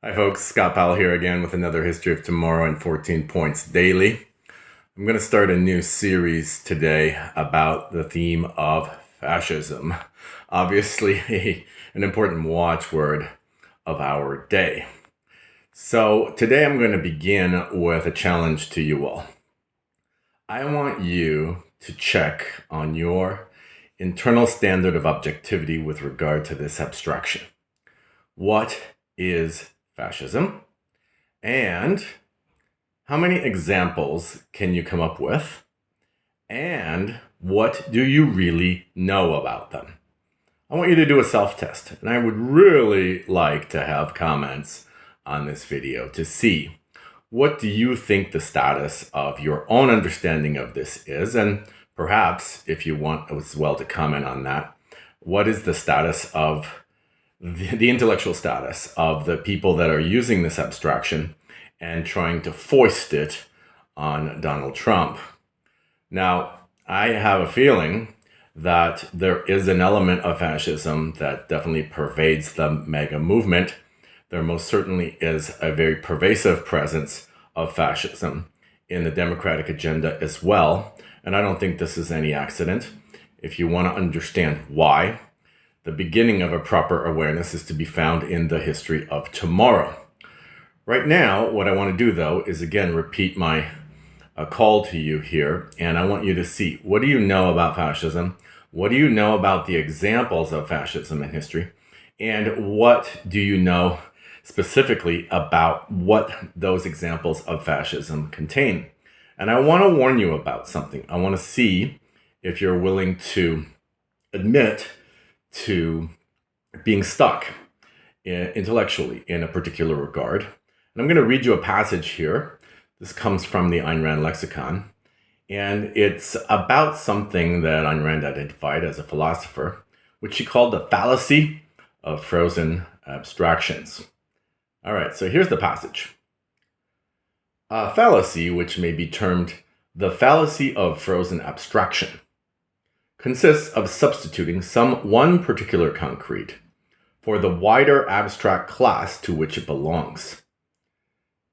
Hi folks, Scott Powell here again with another History of Tomorrow in 14 Points Daily. I'm going to start a new series today about the theme of fascism. Obviously, an important watchword of our day. So today I'm going to begin with a challenge to you all. I want you to check on your internal standard of objectivity with regard to this abstraction. What is fascism? And how many examples can you come up with? And what do you really know about them? I want you to do a self-test, and I would really like to have comments on this video to see what do you think the status of your own understanding of this is, and perhaps, if you want as well to comment on that, what is the status of the intellectual status of the people that are using this abstraction and trying to foist it on Donald Trump. Now, I have a feeling that there is an element of fascism that definitely pervades the MAGA movement. There most certainly is a very pervasive presence of fascism in the Democratic agenda as well. And I don't think this is any accident. If you want to understand why, the beginning of a proper awareness is to be found in the history of tomorrow. Right now, what I want to do, though, is again repeat my call to you here, and I want you to see, what do you know about fascism? What do you know about the examples of fascism in history? And what do you know specifically about what those examples of fascism contain? And I want to warn you about something. I want to see if you're willing to admit to being stuck intellectually in a particular regard. And I'm going to read you a passage here. This comes from the Ayn Rand lexicon, and it's about something that Ayn Rand identified as a philosopher, which she called the fallacy of frozen abstractions. All right, so here's the passage. A fallacy, which may be termed the fallacy of frozen abstraction, consists of substituting some one particular concrete for the wider abstract class to which it belongs.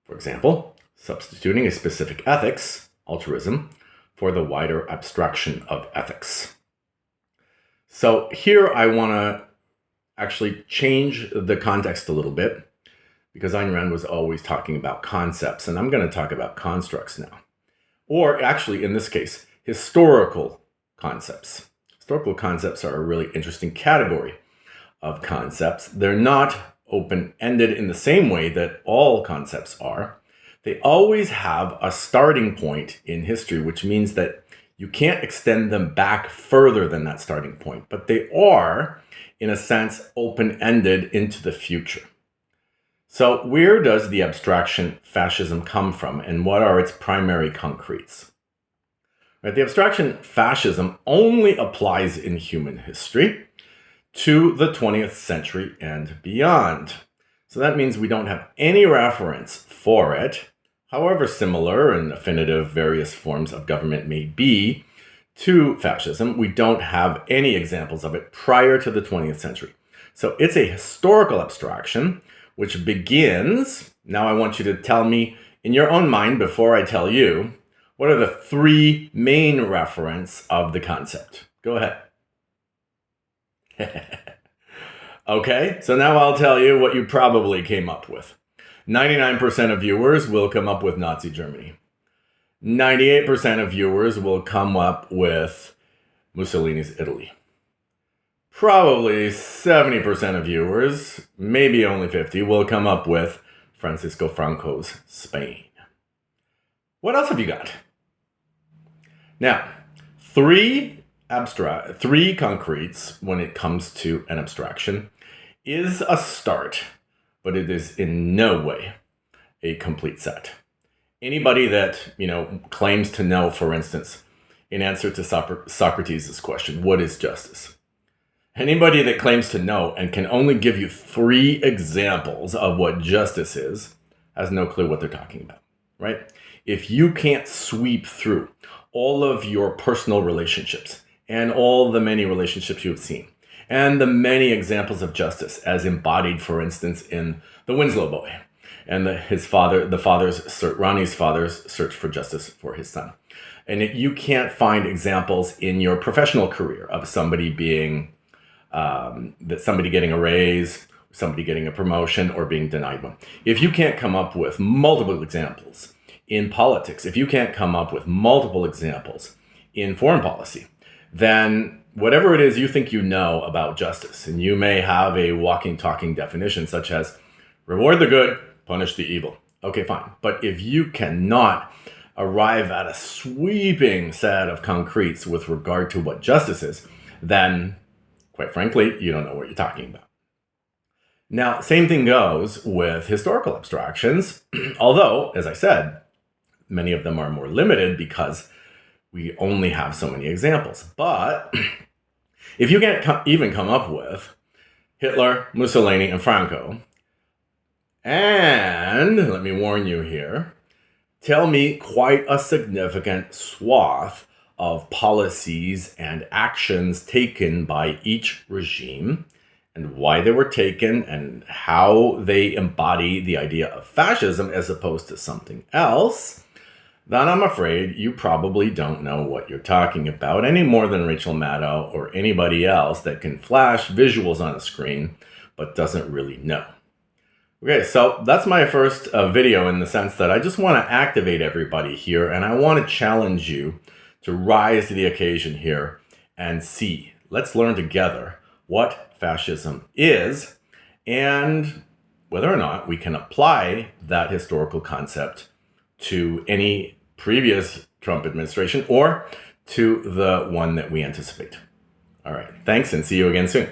For example, substituting a specific ethics, altruism, for the wider abstraction of ethics. So here I want to actually change the context a little bit, because Ayn Rand was always talking about concepts, and I'm going to talk about constructs now. Or actually, in this case, historical concepts. Historical concepts are a really interesting category of concepts. They're not open-ended in the same way that all concepts are. They always have a starting point in history, which means that you can't extend them back further than that starting point, but they are, in a sense, open-ended into the future. So where does the abstraction fascism come from, and what are its primary concretes? Right, the abstraction fascism only applies in human history to the 20th century and beyond. So that means we don't have any reference for it, however similar and affinitive various forms of government may be to fascism. We don't have any examples of it prior to the 20th century. So it's a historical abstraction which begins, now I want you to tell me in your own mind before I tell you, what are the three main referents of the concept? Go ahead. Okay, so now I'll tell you what you probably came up with. 99% of viewers will come up with Nazi Germany. 98% of viewers will come up with Mussolini's Italy. Probably 70% of viewers, maybe only 50, will come up with Francisco Franco's Spain. What else have you got? Now, three concretes when it comes to an abstraction is a start, but it is in no way a complete set. Anybody that, claims to know, for instance, in answer to Socrates' question, what is justice? Anybody that claims to know and can only give you three examples of what justice is has no clue what they're talking about, right? If you can't sweep through all of your personal relationships and all the many relationships you've seen and the many examples of justice as embodied, for instance, in the Winslow Boy and Ronnie's father's search for justice for his son. And you can't find examples in your professional career of somebody being, somebody getting a raise, somebody getting a promotion, or being denied one. If you can't come up with multiple examples in politics, if you can't come up with multiple examples in foreign policy, then whatever it is you think you know about justice, and you may have a walking, talking definition such as reward the good, punish the evil. Okay, fine. But if you cannot arrive at a sweeping set of concretes with regard to what justice is, then, quite frankly, you don't know what you're talking about. Now, same thing goes with historical abstractions, although, as I said, many of them are more limited because we only have so many examples. But if you can't even come up with Hitler, Mussolini, and Franco, and let me warn you here, tell me quite a significant swath of policies and actions taken by each regime, and why they were taken, and how they embody the idea of fascism as opposed to something else, then I'm afraid you probably don't know what you're talking about any more than Rachel Maddow or anybody else that can flash visuals on a screen but doesn't really know. Okay, so that's my first video, in the sense that I just want to activate everybody here, and I want to challenge you to rise to the occasion here and see. Let's learn together what fascism is and whether or not we can apply that historical concept to any previous Trump administration or to the one that we anticipate. All right, thanks, and see you again soon.